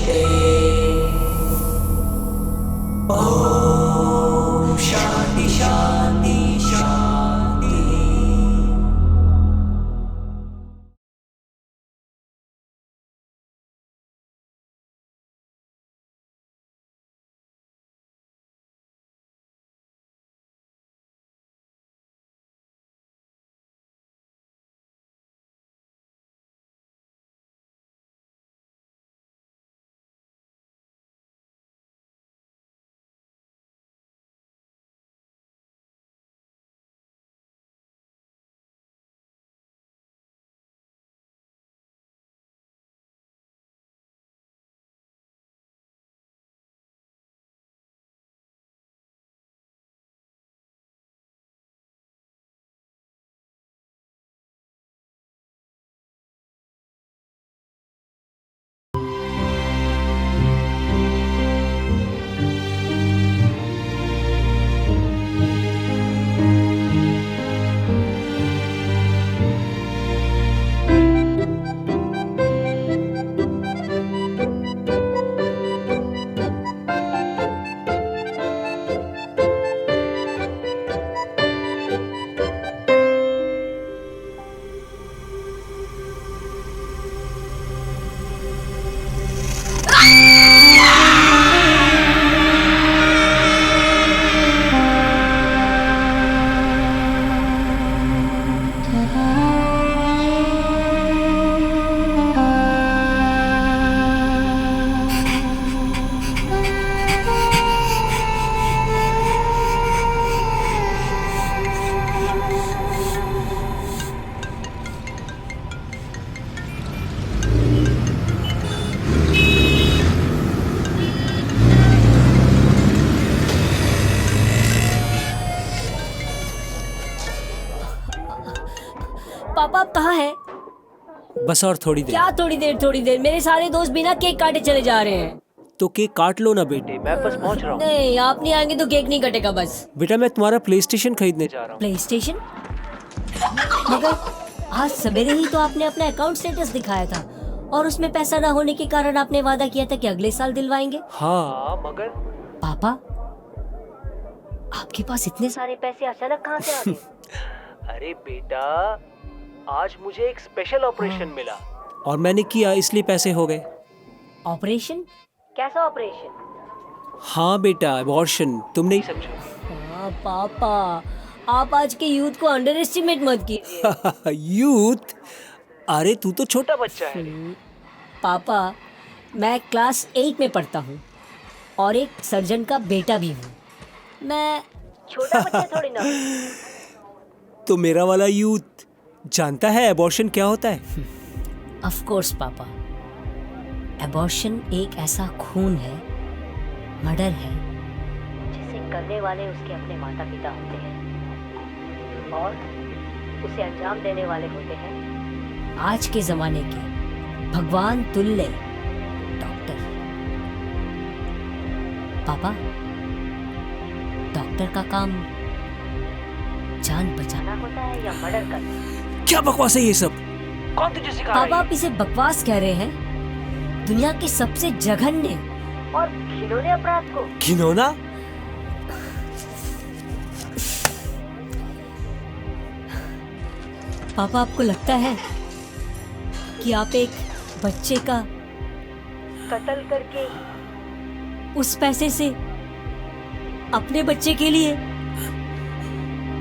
दृश्यते। ॐ शान्ति शान्ति शान्ति। पापा आप कहाँ हैं? बस और थोड़ी देर। क्या थोड़ी देर मेरे सारे दोस्त बिना केक काटे चले जा रहे हैं। तो केक काट लो ना बेटे, मैं बस पहुंच रहा हूँ। नहीं, आप नहीं आएंगे तो केक नहीं कटेगा बस। बेटा मैं तुम्हारा प्ले स्टेशन खरीदने जा रहा हूँ। Play station? मगर आज सवेरे ही तो आपने अपना अकाउंट स्टेटस दिखाया था और उसमें पैसा ना होने के कारण आपने वादा किया था कि अगले साल दिलवाएंगे। हाँ मगर पापा आपके पास इतने सारे पैसे अचानक कहाँ से आ गए? अरे बेटा आज मुझे एक स्पेशल ऑपरेशन मिला और मैंने किया, इसलिए पैसे हो गए। ऑपरेशन? कैसा ऑपरेशन? हाँ बेटा, अबॉर्शन। तुम नहीं समझे? हाँ पापा, आप आज के यूथ को अंडर एस्टिमेट मत कीजिए। यूथ? अरे तू तो छोटा बच्चा है। पापा मैं क्लास 8 में पढ़ता हूँ और एक सर्जन का बेटा भी हूँ। मैं छोटा बच्चा थोड़ी ना। तो मेरा वाला यूथ जानता है अबॉर्शन क्या होता है? ऑफ कोर्स पापा, अबॉर्शन एक ऐसा खून है, मर्डर है, जिसे करने वाले उसके अपने माता पिता होते हैं और उसे अंजाम देने वाले होते हैं आज के जमाने के भगवान तुल्य डॉक्टर। पापा डॉक्टर का काम जान बचाना होता है या मर्डर करना? क्या बकवास है ये सब? कौन तुझे सिखा रहा है? पापा आप इसे बकवास कह रहे हैं? दुनिया के सबसे जघन्य और घिनौने अपराध को घिनौना? पापा आपको लगता है कि आप एक बच्चे का कत्ल करके उस पैसे से अपने बच्चे के लिए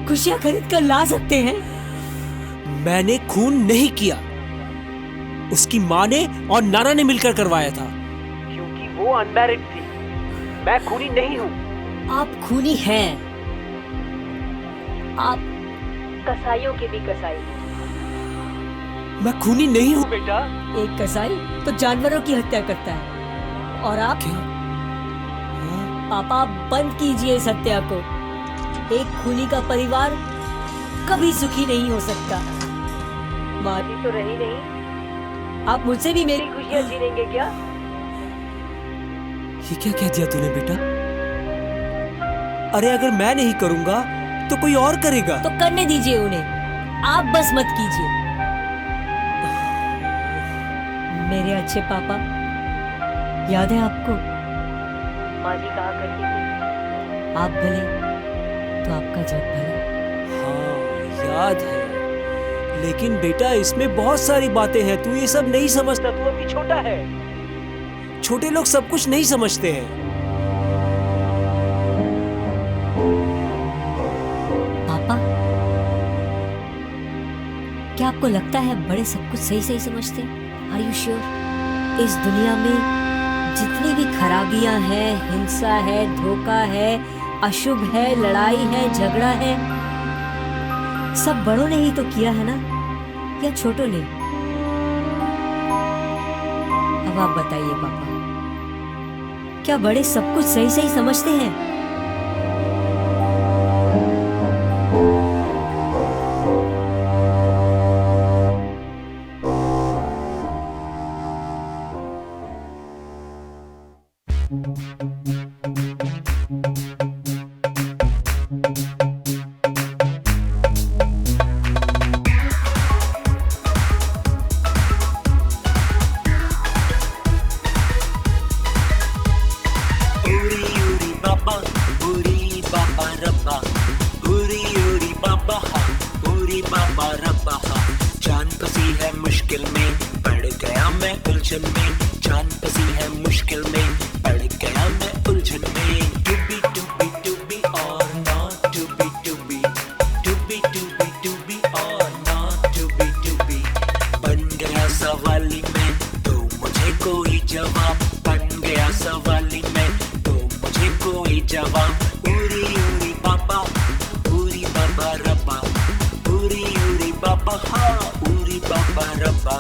खुशियां खरीद कर ला सकते हैं? मैंने खून नहीं किया, उसकी माँ ने और नाना ने मिलकर करवाया था, क्योंकि वो अनमैरिड थी। मैं खूनी नहीं हूँ। आप खूनी हैं। आप कसाईयों के भी कसाई। मैं खूनी नहीं हूँ बेटा। एक कसाई तो जानवरों की हत्या करता है और आप क्या? पापा आप बंद कीजिए इस हत्या को। एक खूनी का परिवार कभी सुखी नहीं हो सकता। मारी तो रही नहीं, आप मुझसे भी मेरी खुशियां छीनेंगे क्या? ये क्या कह दिया तूने बेटा? अरे अगर मैं नहीं करूंगा तो कोई और करेगा। तो करने दीजिए उन्हें, आप बस मत कीजिए। मेरे अच्छे पापा, याद है आपको? माँ जी कहा करती थी, आप भले तो आपका जग भला। हाँ याद है, लेकिन बेटा इसमें बहुत सारी बातें हैं, तू ये सब नहीं समझता, तू अभी छोटा है। छोटे लोग सब कुछ नहीं समझते हैं। पापा, क्या आपको लगता है बड़े सब कुछ सही सही समझते हैं? Are you sure? इस दुनिया में जितनी भी खराबियां हैं, हिंसा है, धोखा है, अशुभ है, लड़ाई है, झगड़ा है, सब बड़ों ने ही तो किया है ना, या छोटों ने? अब आप बताइए पापा, क्या बड़े सब कुछ सही सही समझते हैं? जान फंसी है मुश्किल में, पड़ गया मैं उलझन में। जान फंसी है मुश्किल में, पड़ गया मैं उलझन में। टू बी और not to be, to be और नॉट टू बी। बन गया सवाली मैं, तो मुझे कोई जवाब। बन गया सवाली मैं, तो मुझे कोई जवाब। उरी उरी बाबा, उरी बाबा रब्बा, उरी उरी बाबा, हाँ उरी बाबा रब्बा।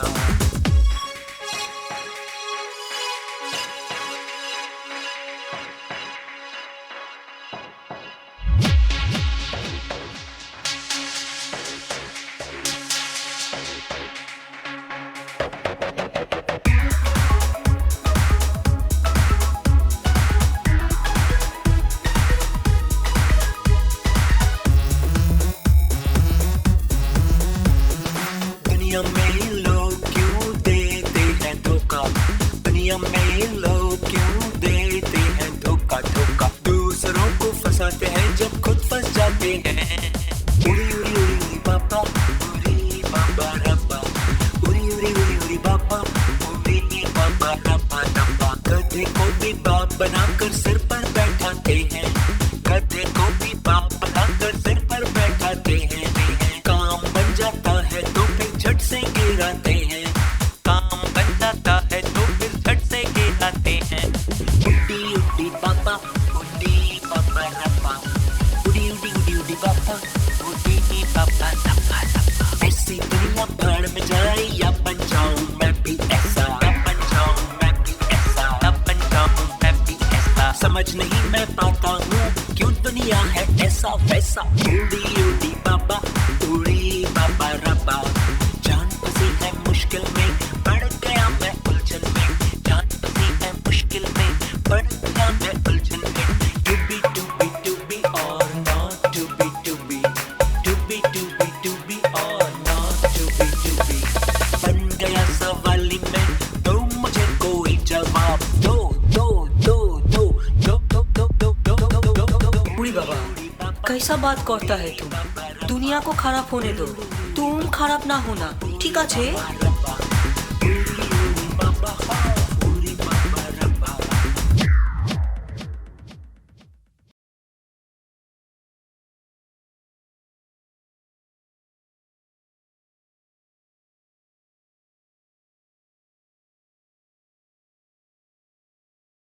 दुनिया में लोग क्यों देते हैं धोखा? दुनिया में लोग क्यों देते हैं धोखा? धोखा दूसरों को फंसाते हैं जब खुद फंस जाते हैं। उरी उरी उरी बाबा, उरी बाबा रब्बा, उरी उरी उरी उरी बाबा, उरी बाबा रब्बा रब्बा। गधे को भी बाप बनाकर सिर पर बैठाते हैं। गधे को भी बाप बनाकर सिर पर बैठाते हैं। काम बन जाता है तो फिर झट से गिराते हैं। काम बन जाता है तो फिर झट से गिराते हैं। उड़ी उड़ी बाबा, उड़ी बाबा रब्बा, उड़ी उड़ी उड़ी उड़ी बाबा, उड़ी बाबा रब्बा रब्बा। ऐसी दुनिया भाड़ में जाए या बन जाऊं मैं भी ऐसा, या बन जाऊं मैं भी ऐसा, या बन जाऊं मैं भी ऐसा। समझ नहीं मैं पाता हूँ क्यों दुनिया है ऐसा वैसा। उड़ी उड़ी बाबा, उड़ी बाबा रब्बा। जान फंसी है मुश्किल में, पड़ गया मैं उलझन में। जान फंसी है मुश्किल में, पड़ गया मैं उलझन में। टू बी और not to be, to be और नॉट टू बी। बन गया सवाली मैं, तो मुझे कोई जवाब दो दो दो दो दो दो दो दो दो दो दो। बुढ़ी बाबा, कैसा बात करता है तू? दुनिया को खराब होने दो, तुम खराब ना होना, ठीक আছে?